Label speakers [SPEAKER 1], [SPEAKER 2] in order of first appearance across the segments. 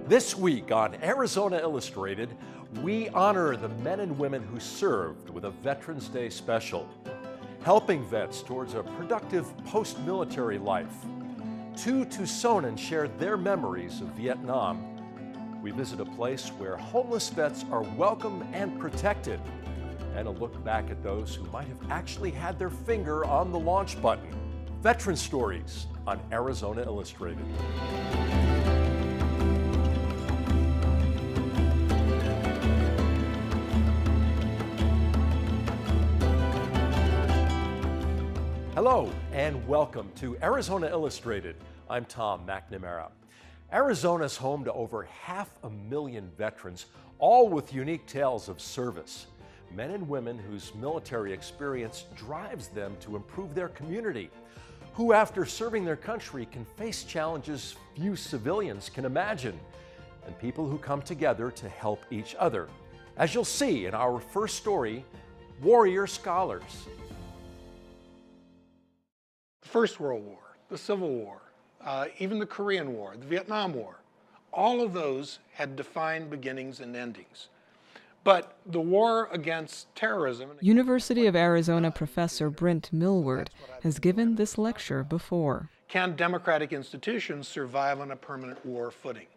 [SPEAKER 1] This week on Arizona Illustrated, we honor the men and women who served with a Veterans Day special, helping vets towards a productive post-military life. Two Tucsonans shared their memories of Vietnam. We visit a place where homeless vets are welcome and protected, and a look back at those who might have actually had their finger on the launch button. Veteran Stories on Arizona Illustrated. Hello and welcome to Arizona Illustrated. I'm Tom McNamara. Arizona's home to over 500,000 veterans, all with unique tales of service. Men and women whose military experience drives them to improve their community, who after serving their country can face challenges few civilians can imagine, and people who come together to help each other. As you'll see in our first story, Warrior Scholars.
[SPEAKER 2] The First World War, the Civil War, even the Korean War, the Vietnam War, all of those had defined beginnings and endings. But the war against terrorism...
[SPEAKER 3] University of Arizona professor Brent Millward has given this lecture before.
[SPEAKER 2] Can democratic institutions survive on a permanent war footing?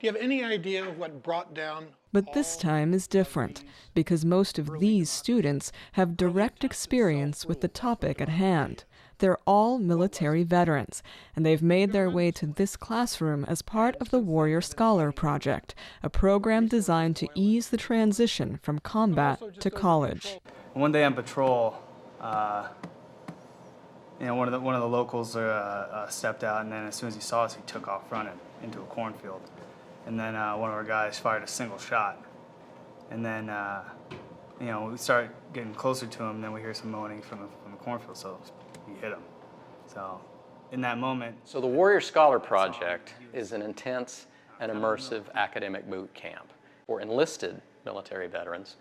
[SPEAKER 2] Do you have any idea of what brought down...
[SPEAKER 3] But this time is different, because most of these students have direct experience with the topic at hand. They're all military veterans, and they've made their way to this classroom as part of the Warrior Scholar Project, a program designed to ease the transition from combat to college.
[SPEAKER 4] One day on patrol, one of the locals stepped out, and then as soon as he saw us, he took off running into a cornfield. And then one of our guys fired a single shot. And then, we start getting closer to him, and then we hear some moaning from the cornfield, so we hit him. So in that moment...
[SPEAKER 5] So the Warrior Scholar Project is an intense and immersive academic boot camp for enlisted military veterans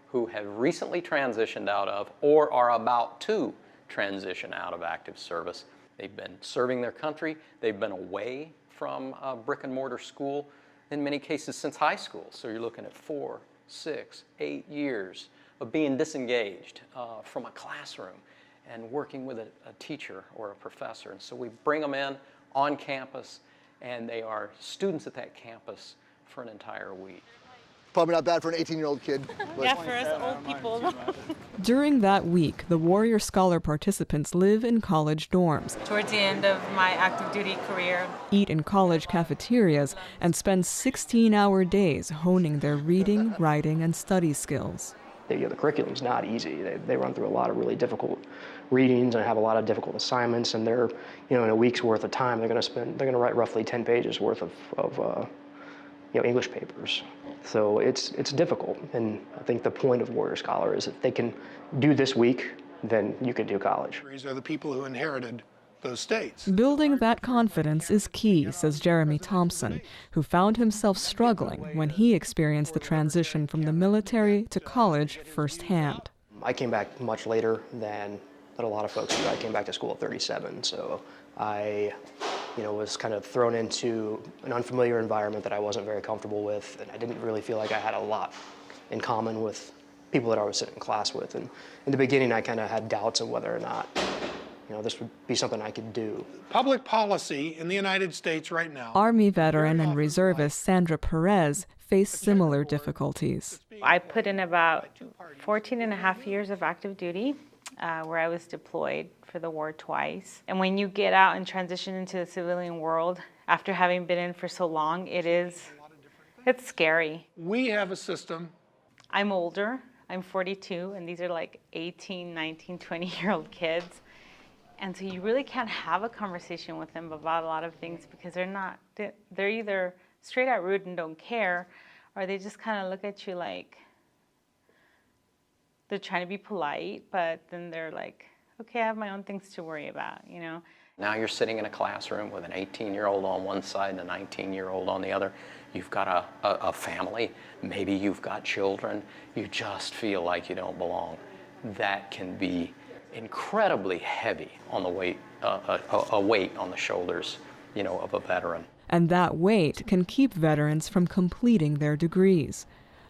[SPEAKER 5] who have recently transitioned out of or are about to transition out of active service. They've been serving their country, they've been away from a brick and mortar school, in many cases since high school. So you're looking at 4, 6, 8 years of being disengaged from a classroom and working with a teacher or a professor. And so we bring them in on campus, and they are students at that campus for an entire week.
[SPEAKER 6] Probably not bad for an 18-year-old kid.
[SPEAKER 7] Yeah, for us old people.
[SPEAKER 3] During that week, the Warrior Scholar participants live in college dorms,
[SPEAKER 7] Towards the end of my active duty career,
[SPEAKER 3] eat in college cafeterias, and spend 16-hour days honing their reading, writing, and study skills.
[SPEAKER 8] The curriculum's not easy. They run through a lot of really difficult readings and have a lot of difficult assignments, and they're, in a week's worth of time, they're going to write roughly 10 pages worth of English papers. So it's difficult, and I think the point of Warrior Scholar is if they can do this week, then you can do college.
[SPEAKER 2] These are the people who inherited those states.
[SPEAKER 3] Building that confidence is key, says Jeremy Thompson, who found himself struggling when he experienced the transition from the military to college firsthand.
[SPEAKER 8] I came back much later than a lot of folks do. I came back to school at 37, so I was kind of thrown into an unfamiliar environment that I wasn't very comfortable with, and I didn't really feel like I had a lot in common with people that I was sitting in class with. And in the beginning, I kind of had doubts of whether or not this would be something I could do.
[SPEAKER 2] Public policy in the United States right now...
[SPEAKER 3] Army veteran and reservist Sandra Perez faced similar difficulties.
[SPEAKER 7] I put in about 14 and a half years of active duty, where I was deployed for the war twice. And when you get out and transition into the civilian world, after having been in for so long, it's scary.
[SPEAKER 2] We have a system.
[SPEAKER 7] I'm older, I'm 42, and these are like 18, 19, 20-year-old kids. And so you really can't have a conversation with them about a lot of things because they're either straight out rude and don't care, or they just kind of look at you like they're trying to be polite, but then they're like, okay, I have my own things to worry about,
[SPEAKER 5] Now you're sitting in a classroom with an 18-year-old on one side and a 19-year-old on the other. You've got a family, maybe you've got children. You just feel like you don't belong. That can be incredibly heavy on the weight, a weight on the shoulders, of a veteran.
[SPEAKER 3] and that wait can keep veterans from completing their degrees.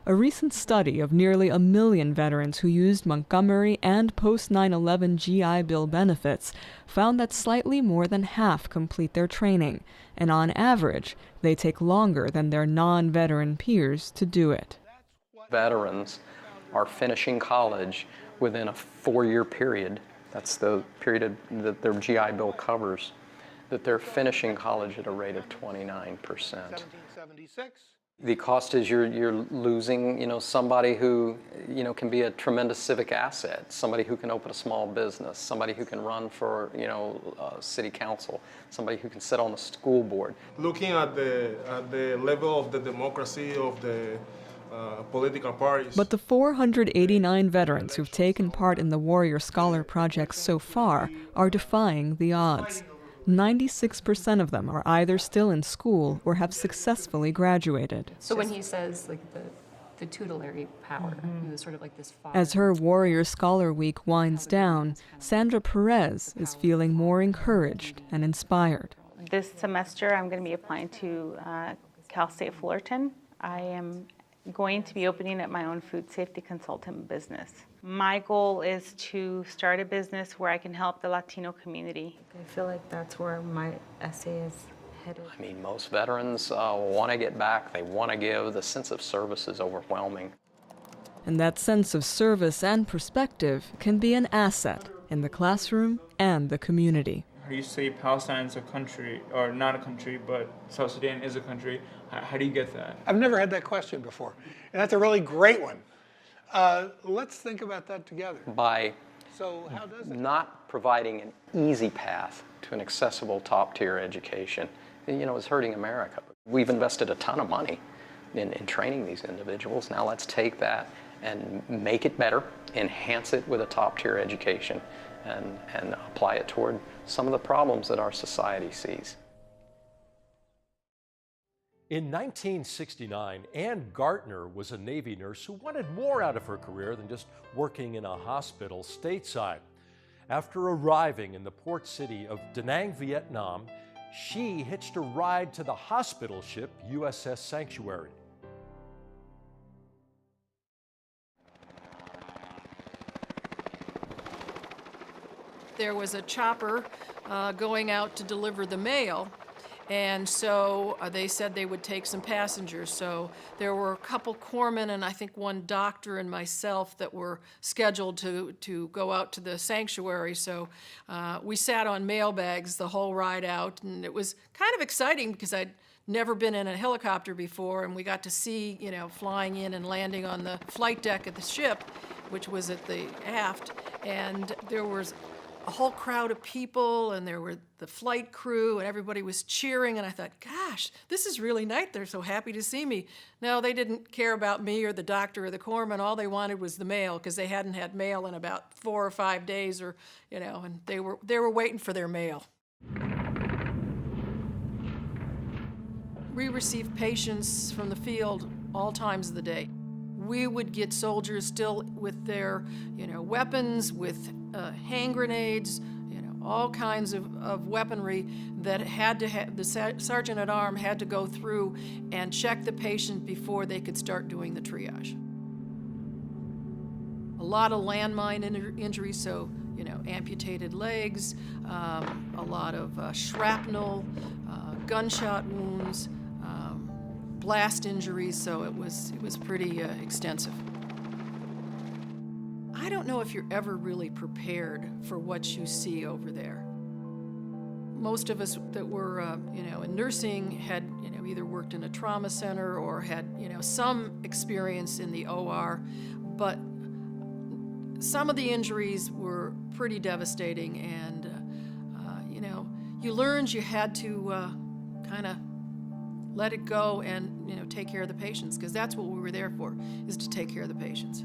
[SPEAKER 3] A recent study of nearly 1 million veterans who used Montgomery and post-9/11 GI Bill benefits found that slightly more than half complete their training, and on average, they take longer than their non-veteran peers to do it.
[SPEAKER 5] Veterans are finishing college within a 4-year period. That's the period that their GI Bill covers, that they're finishing college at a rate of 29%.
[SPEAKER 2] 1776.
[SPEAKER 5] The cost is you're losing, somebody who, can be a tremendous civic asset, somebody who can open a small business, somebody who can run for, city council, somebody who can sit on the school board.
[SPEAKER 9] Looking at the level of the democracy of the political parties.
[SPEAKER 3] But the 489 veterans who've taken part in the Warrior Scholar Project so far are defying the odds. 96% of them are either still in school or have successfully graduated.
[SPEAKER 10] So when he says like the tutelary power, it was sort of like this father.
[SPEAKER 3] As her Warrior Scholar Week winds down, Sandra Perez is feeling more encouraged and inspired.
[SPEAKER 7] This semester, I'm going to be applying to Cal State Fullerton. I am going to be opening up my own food safety consultant business. My goal is to start a business where I can help the Latino community.
[SPEAKER 10] I feel like that's where my essay is headed.
[SPEAKER 5] I mean, most veterans want to get back, they want to give. The sense of service is overwhelming.
[SPEAKER 3] And that sense of service and perspective can be an asset in the classroom and the community.
[SPEAKER 11] How do you say Palestine is a country, or not a country, but South Sudan is a country? How do you get that?
[SPEAKER 2] I've never had that question before, and that's a really great one. Let's think about that together.
[SPEAKER 5] By
[SPEAKER 2] So how does it?
[SPEAKER 5] not providing an easy path to an accessible top-tier education, is hurting America. We've invested a ton of money in training these individuals. Now let's take that and make it better, enhance it with a top-tier education, and apply it toward some of the problems that our society sees.
[SPEAKER 1] In 1969, Ann Gartner was a Navy nurse who wanted more out of her career than just working in a hospital stateside. After arriving in the port city of Da Nang, Vietnam, she hitched a ride to the hospital ship USS Sanctuary.
[SPEAKER 12] There was a chopper going out to deliver the mail, and so they said they would take some passengers. So there were a couple corpsmen and I think one doctor and myself that were scheduled to go out to the sanctuary. So we sat on mail bags the whole ride out, and it was kind of exciting because I'd never been in a helicopter before, and we got to see, flying in and landing on the flight deck of the ship, which was at the aft, and there was a whole crowd of people, and there were the flight crew, and everybody was cheering, and I thought, gosh, this is really nice. They're so happy to see me. No, they didn't care about me or the doctor or the corpsman. All they wanted was the mail, because they hadn't had mail in about 4 or 5 days, or and they were waiting for their mail. We received patients from the field all times of the day. We would get soldiers still with their, weapons, with hand grenades, all kinds of weaponry that had to have, the sergeant at arms had to go through and check the patient before they could start doing the triage. A lot of landmine injuries, so, amputated legs, a lot of shrapnel, gunshot wounds, blast injuries, so it was pretty extensive. I don't know if you're ever really prepared for what you see over there. Most of us that were, in nursing had, either worked in a trauma center or had, some experience in the OR, but some of the injuries were pretty devastating, and, you learned you had to kind of let it go and, take care of the patients, because that's what we were there for, is to take care of the patients.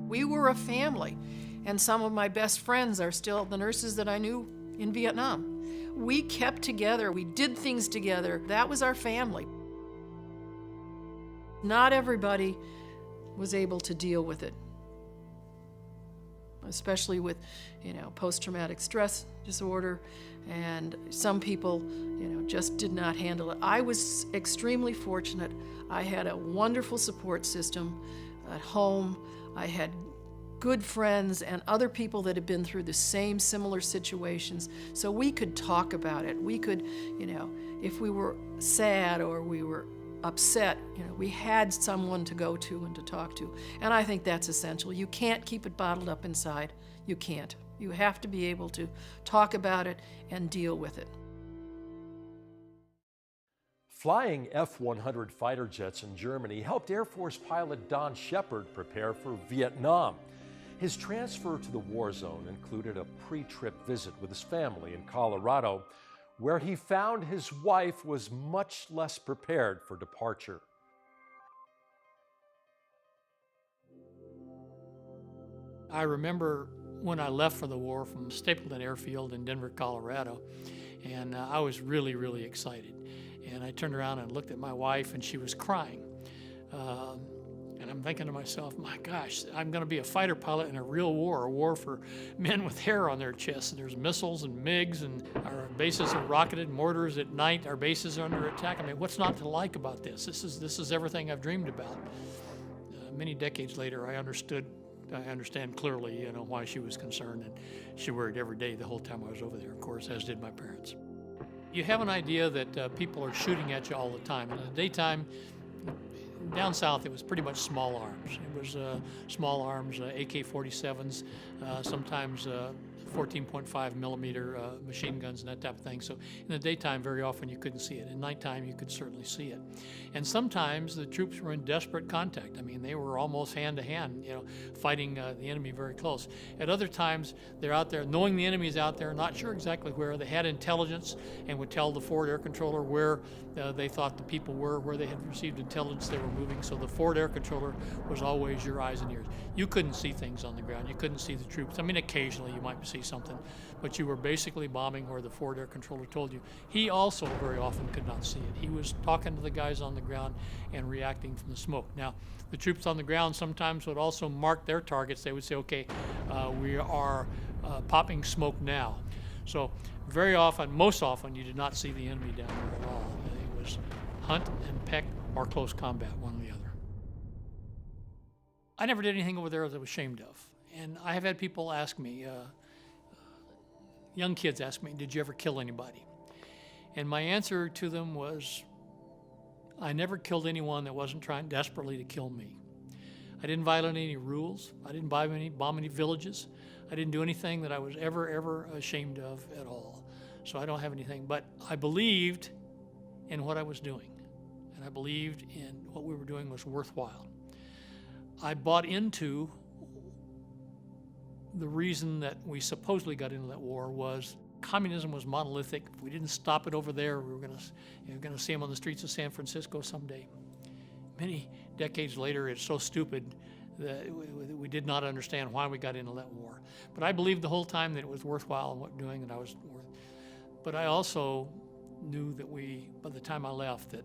[SPEAKER 12] We were a family, and some of my best friends are still the nurses that I knew in Vietnam. We kept together, we did things together. That was our family. Not everybody was able to deal with it. especially with, post-traumatic stress disorder, and some people, just did not handle it. I was extremely fortunate. I had a wonderful support system at home. I had good friends and other people that had been through the same similar situations, so we could talk about it. We could, if we were sad or we were upset, we had someone to go to and to talk to. And I think that's essential. You can't keep it bottled up inside. You can't. You have to be able to talk about it and deal with it.
[SPEAKER 1] Flying F-100 fighter jets in Germany helped Air Force pilot Don Shepard prepare for Vietnam. His transfer to the war zone included a pre-trip visit with his family in Colorado, where he found his wife was much less prepared for departure.
[SPEAKER 13] I remember when I left for the war from Stapleton Airfield in Denver, Colorado, and I was really, really excited. And I turned around and looked at my wife, and she was crying. And I'm thinking to myself, my gosh, I'm going to be a fighter pilot in a real war, a war for men with hair on their chests. And there's missiles and MiGs, and our bases are rocketed, mortars at night. Our bases are under attack. I mean, what's not to like about this? This is everything I've dreamed about. Many decades later, I understand clearly, why she was concerned, and she worried every day the whole time I was over there, of course, as did my parents. You have an idea that people are shooting at you all the time. In the daytime, down south, it was pretty much small arms. It was small arms, AK-47s, sometimes 14.5 millimeter machine guns and that type of thing. So in the daytime, very often you couldn't see it. In nighttime, you could certainly see it. And sometimes the troops were in desperate contact. I mean, they were almost hand to hand, fighting the enemy very close. At other times, they're out there knowing the enemy's out there, not sure exactly where. They had intelligence and would tell the forward air controller where they thought the people were, where they had received intelligence they were moving. So the forward air controller was always your eyes and ears. You couldn't see things on the ground. You couldn't see the troops. I mean, occasionally you might see something, but you were basically bombing where the forward air controller told you. He also very often could not see it. He was talking to the guys on the ground and reacting from the smoke. Now, the troops on the ground sometimes would also mark their targets. They would say, okay, we are popping smoke now. So very often, most often, you did not see the enemy down there at all. It was hunt and peck or close combat, one or the other. I never did anything over there that I was ashamed of. And I have had people ask me, young kids ask me, did you ever kill anybody? And my answer to them was, I never killed anyone that wasn't trying desperately to kill me. I didn't violate any rules. I didn't bomb any villages. I didn't do anything that I was ever ashamed of at all. So I don't have anything, but I believed in what I was doing. And I believed in what we were doing was worthwhile. I bought into the reason that we supposedly got into that war was communism was monolithic. If we didn't stop it over there, we were going to see them on the streets of San Francisco someday. Many decades later, it's so stupid that we did not understand why we got into that war. But I believed the whole time that it was worthwhile what we're doing, and I was worth. But I also knew that by the time I left, that,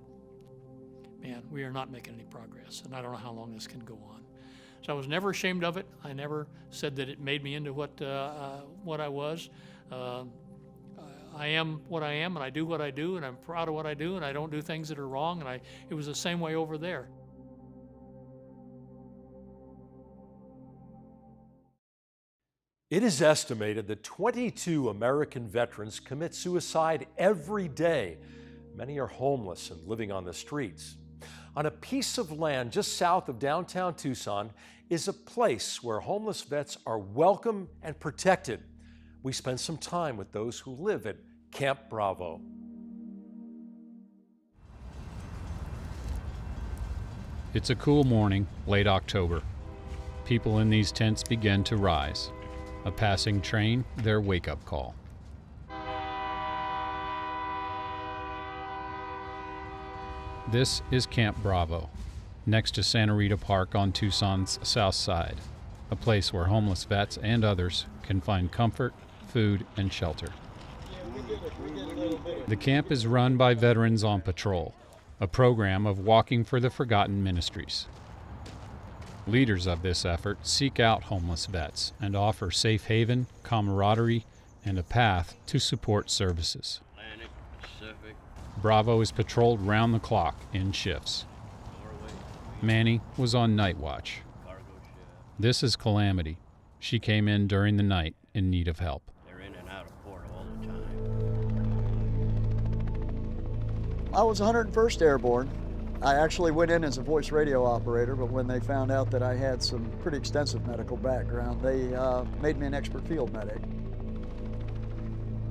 [SPEAKER 13] man, we are not making any progress, and I don't know how long this can go on. So I was never ashamed of it. I never said that it made me into what I was. I am what I am, and I do what I do, and I'm proud of what I do, and I don't do things that are wrong, and it was the same way over there.
[SPEAKER 1] It is estimated that 22 American veterans commit suicide every day. Many are homeless and living on the streets. On a piece of land just south of downtown Tucson is a place where homeless vets are welcome and protected. We spent some time with those who live at Camp Bravo.
[SPEAKER 14] It's a cool morning, late October. People in these tents begin to rise. A passing train, their wake-up call. This is Camp Bravo, next to Santa Rita Park on Tucson's south side, a place where homeless vets and others can find comfort, food, and shelter. The camp is run by Veterans on Patrol, a program of Walking for the Forgotten Ministries. Leaders of this effort seek out homeless vets and offer safe haven, camaraderie, and a path to support services. Bravo is patrolled round the clock in shifts. Manny was on night watch. This is Calamity. She came in during the night in need of help.
[SPEAKER 15] They're in and out of port all the time.
[SPEAKER 16] I was 101st Airborne. I actually went in as a voice radio operator, but when they found out that I had some pretty extensive medical background, they made me an expert field medic.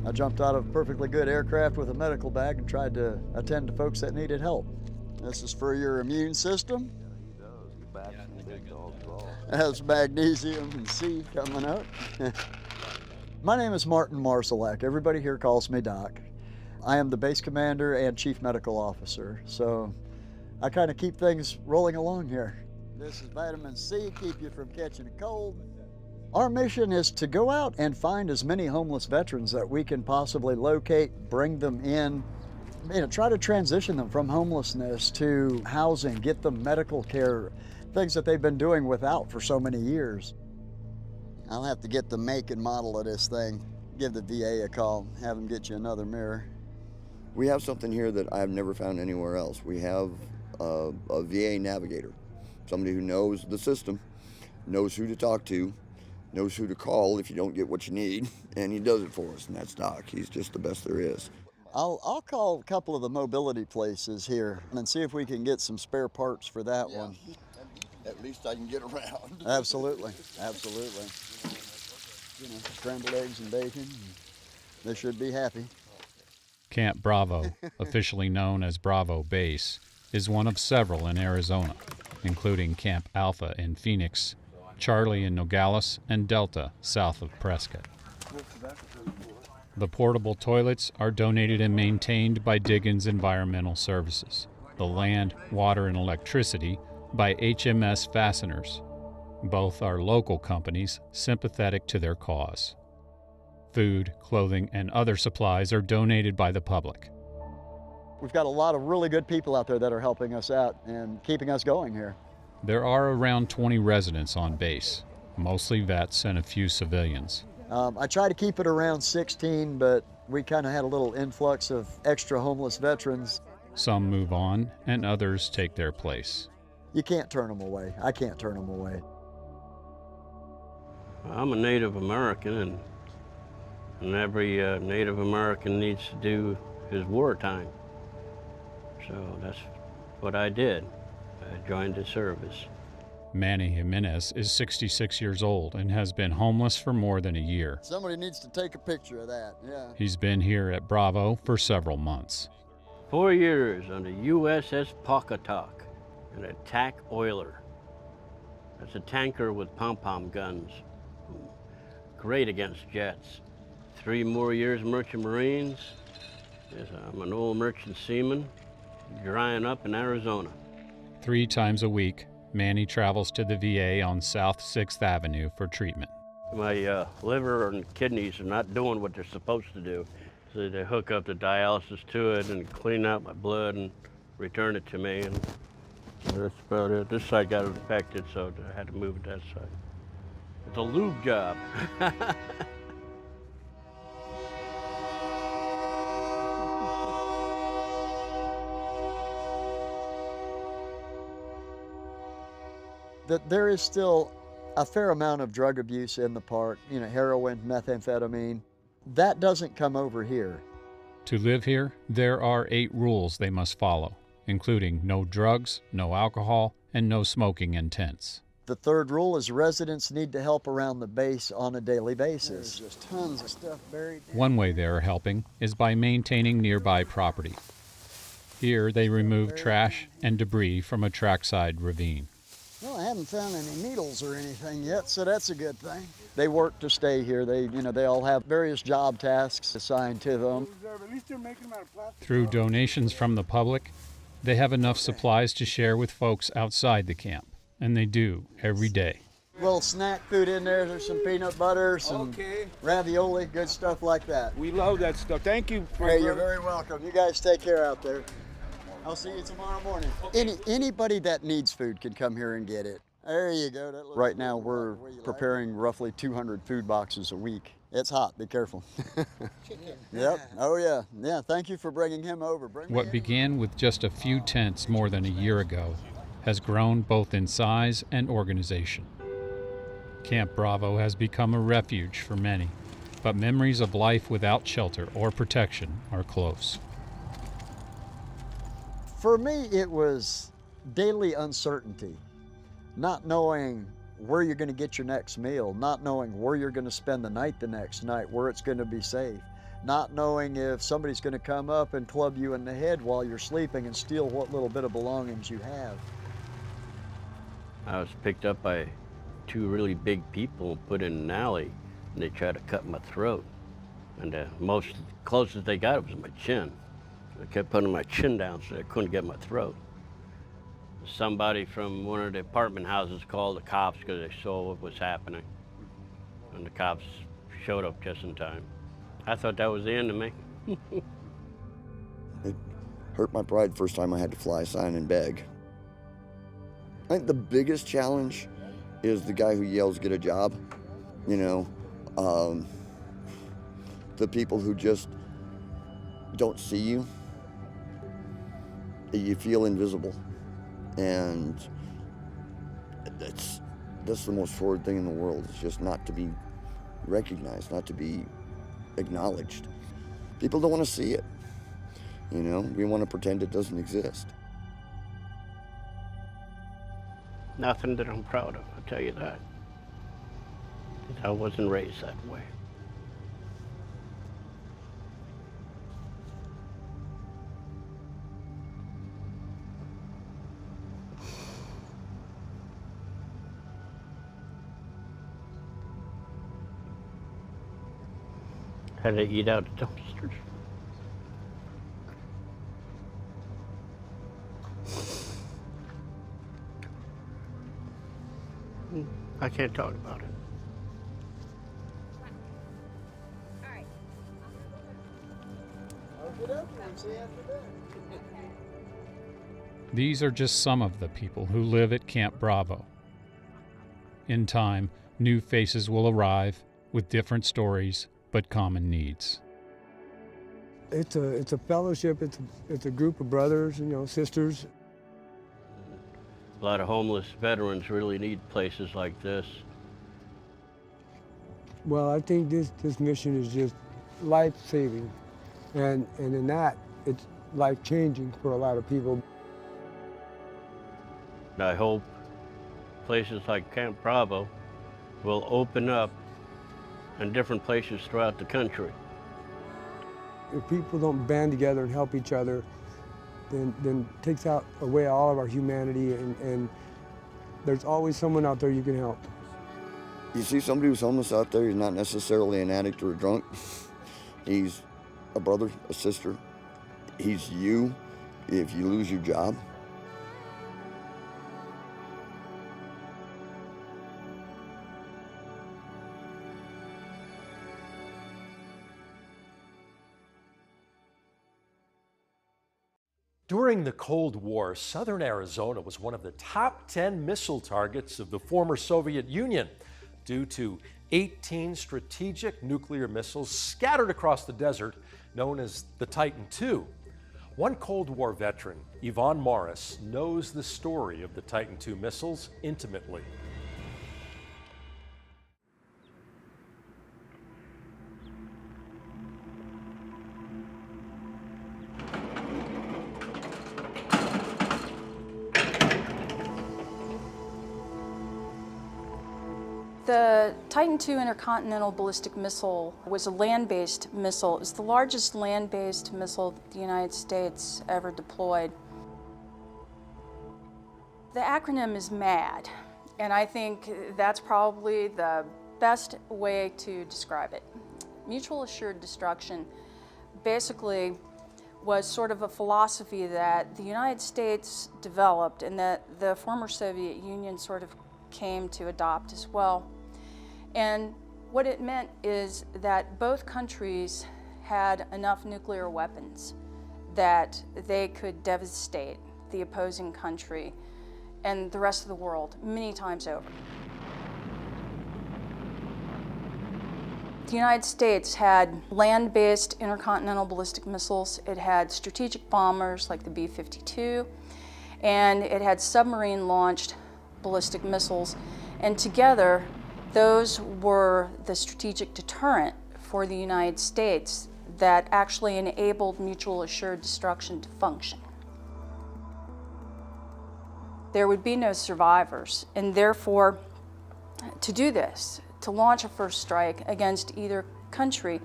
[SPEAKER 16] I jumped out of a perfectly good aircraft with a medical bag and tried to attend to folks that needed help. This is for your immune system. It has magnesium and C coming up. My name is Martin Marsalek. Everybody here calls me Doc. I am the base commander and chief medical officer, so I kind of keep things rolling along here. This is vitamin C, keep you from catching a cold. Our mission is to go out and find as many homeless veterans that we can possibly locate, bring them in, try to transition them from homelessness to housing, get them medical care, things that they've been doing without for so many years. I'll have to get the make and model of this thing, give the VA a call, have them get you another mirror.
[SPEAKER 17] We have something here that I've never found anywhere else. We have a VA navigator, somebody who knows the system, knows who to talk to, knows who to call if you don't get what you need, and he does it for us, and that's Doc. He's just the best there is.
[SPEAKER 16] I'll call a couple of the mobility places here and see if we can get some spare parts for that one.
[SPEAKER 17] At least I can get around.
[SPEAKER 16] Absolutely, absolutely. Scrambled eggs and bacon, they should be happy.
[SPEAKER 14] Camp Bravo, officially known as Bravo Base, is one of several in Arizona, including Camp Alpha in Phoenix, Charlie in Nogales, and Delta south of Prescott. The portable toilets are donated and maintained by Diggins Environmental Services. The land, water, and electricity by HMS Fasteners. Both are local companies sympathetic to their cause. Food, clothing, and other supplies are donated by the public.
[SPEAKER 16] We've got a lot of really good people out there that are helping us out and keeping us going here.
[SPEAKER 14] There are around 20 residents on base, mostly vets and a few civilians.
[SPEAKER 16] I try to keep it around 16, but we kind of had a little influx of extra homeless veterans.
[SPEAKER 14] Some move on, and others take their place.
[SPEAKER 16] You can't turn them away. I can't turn them away.
[SPEAKER 15] I'm a Native American, and every Native American needs to do his wartime. So that's what I did. I joined the service.
[SPEAKER 14] Manny Jimenez is 66 years old and has been homeless for more than a year.
[SPEAKER 16] Somebody needs to take a picture of that, yeah.
[SPEAKER 14] He's been here at Bravo for several months.
[SPEAKER 15] 4 years on the USS Pocketuck, an attack oiler. That's a tanker with pom-pom guns. Great against jets. 3 more years Merchant Marines. Yes, I'm an old merchant seaman, drying up in Arizona.
[SPEAKER 14] 3 times a week, Manny travels to the VA on South 6th Avenue for treatment.
[SPEAKER 15] My liver and kidneys are not doing what they're supposed to do. So they hook up the dialysis to it and clean out my blood and return it to me. And that's about it. This side got infected, so I had to move it that side. It's a lube job.
[SPEAKER 16] That there is still a fair amount of drug abuse in the park, heroin, methamphetamine. That doesn't come over here.
[SPEAKER 14] To live here, there are 8 rules they must follow, including no drugs, no alcohol, and no smoking in tents.
[SPEAKER 16] The 3rd rule is residents need to help around the base on a daily basis. There's just tons of stuff buried down.
[SPEAKER 14] One way they are helping is by maintaining nearby property. Here they remove trash and debris from a trackside ravine.
[SPEAKER 16] Well, I haven't found any needles or anything yet, so that's a good thing. They work to stay here. They all have various job tasks assigned to them.
[SPEAKER 14] Through donations from the public, they have enough supplies to share with folks outside the camp, and they do every day.
[SPEAKER 16] Little snack food in there. There's some peanut butter, some ravioli, good stuff like that.
[SPEAKER 18] We love that stuff. Thank you.
[SPEAKER 16] Hey, you're very welcome. You guys take care out there. I'll see you tomorrow morning. Anybody that needs food can come here and get it. There you go. Right now we're preparing roughly 200 food boxes a week. It's hot, be careful. Yep, oh yeah. Yeah, thank you for bringing him over.
[SPEAKER 14] What began with just a few tents more than a year ago has grown both in size and organization. Camp Bravo has become a refuge for many, but memories of life without shelter or protection are close.
[SPEAKER 16] For me, it was daily uncertainty, not knowing where you're going to get your next meal, not knowing where you're going to spend the night the next night, where it's going to be safe, not knowing if somebody's going to come up and club you in the head while you're sleeping and steal what little bit of belongings you have.
[SPEAKER 15] I was picked up by two really big people and put in an alley, and they tried to cut my throat. And most closest they got was my chin. I kept putting my chin down so they couldn't get my throat. Somebody from one of the apartment houses called the cops because they saw what was happening. And the cops showed up just in time. I thought that was the end of me.
[SPEAKER 17] It hurt my pride first time I had to fly, sign, and beg. I think the biggest challenge is the guy who yells, "Get a job." You know, the people who just don't see you. You feel invisible. And that's the most forward thing in the world. It's just not to be recognized, not to be acknowledged. People don't want to see it. You know, we want to pretend it doesn't exist.
[SPEAKER 15] Nothing that I'm proud of, I'll tell you that. I wasn't raised that way. Had to eat out of dumpsters. I can't talk about it.
[SPEAKER 14] These are just some of the people who live at Camp Bravo. In time, new faces will arrive with different stories but common needs.
[SPEAKER 18] It's a fellowship. It's a group of brothers, you know, sisters.
[SPEAKER 15] A lot of homeless veterans really need places like this.
[SPEAKER 18] Well, I think this mission is just life-saving, and in that, it's life-changing for a lot of people.
[SPEAKER 15] I hope places like Camp Bravo will open up in different places throughout the country.
[SPEAKER 18] If people don't band together and help each other, then it takes away all of our humanity, and there's always someone out there you can help.
[SPEAKER 17] You see somebody who's homeless out there, he's not necessarily an addict or a drunk. He's a brother, a sister. He's you if you lose your job.
[SPEAKER 1] During the Cold War, southern Arizona was one of the top 10 missile targets of the former Soviet Union due to 18 strategic nuclear missiles scattered across the desert known as the Titan II. One Cold War veteran, Yvonne Morris, knows the story of the Titan II missiles intimately.
[SPEAKER 19] The Titan II intercontinental ballistic missile was a land-based missile. It's the largest land-based missile the United States ever deployed. The acronym is MAD, and I think that's probably the best way to describe it. Mutual Assured Destruction basically was sort of a philosophy that the United States developed and that the former Soviet Union sort of came to adopt as well. And what it meant is that both countries had enough nuclear weapons that they could devastate the opposing country and the rest of the world many times over. The United States had land-based intercontinental ballistic missiles. It had strategic bombers like the B-52, and it had submarine-launched ballistic missiles. And together, those were the strategic deterrent for the United States that actually enabled mutual assured destruction to function. There would be no survivors, and therefore, to do this, to launch a first strike against either country,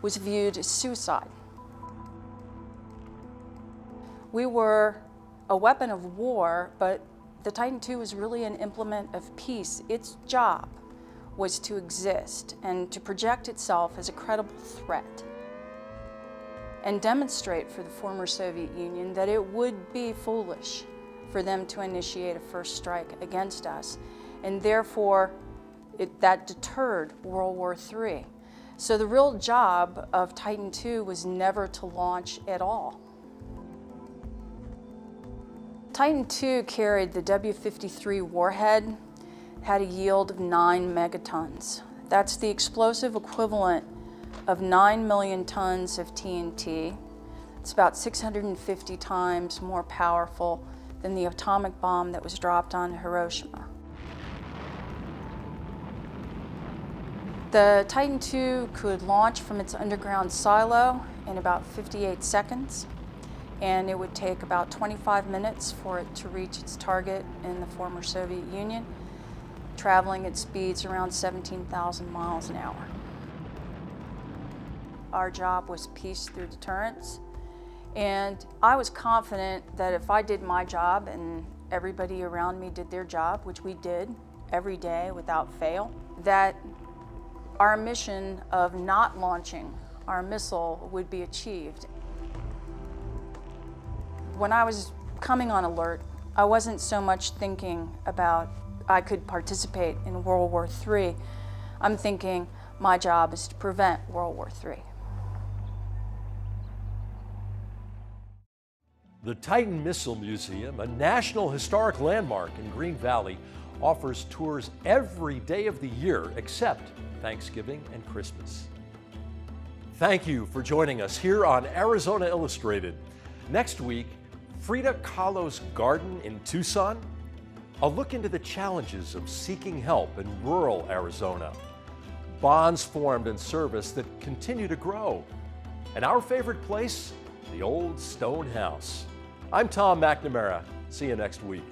[SPEAKER 19] was viewed as suicide. We were a weapon of war, but the Titan II was really an implement of peace. Its job was to exist and to project itself as a credible threat and demonstrate for the former Soviet Union that it would be foolish for them to initiate a first strike against us, and therefore that deterred World War III. So the real job of Titan II was never to launch at all. Titan II carried the W-53 warhead, had a yield of 9 megatons. That's the explosive equivalent of 9 million tons of TNT. It's about 650 times more powerful than the atomic bomb that was dropped on Hiroshima. The Titan II could launch from its underground silo in about 58 seconds, and it would take about 25 minutes for it to reach its target in the former Soviet Union, traveling at speeds around 17,000 miles an hour. Our job was peace through deterrence, and I was confident that if I did my job and everybody around me did their job, which we did every day without fail, that our mission of not launching our missile would be achieved. When I was coming on alert, I wasn't so much thinking about I could participate in World War III. I'm thinking my job is to prevent World War III.
[SPEAKER 1] The Titan Missile Museum, a National Historic Landmark in Green Valley, offers tours every day of the year except Thanksgiving and Christmas. Thank you for joining us here on Arizona Illustrated. Next week, Frida Kahlo's garden in Tucson, a look into the challenges of seeking help in rural Arizona, bonds formed in service that continue to grow, and our favorite place, the old stone house. I'm Tom McNamara. See you next week.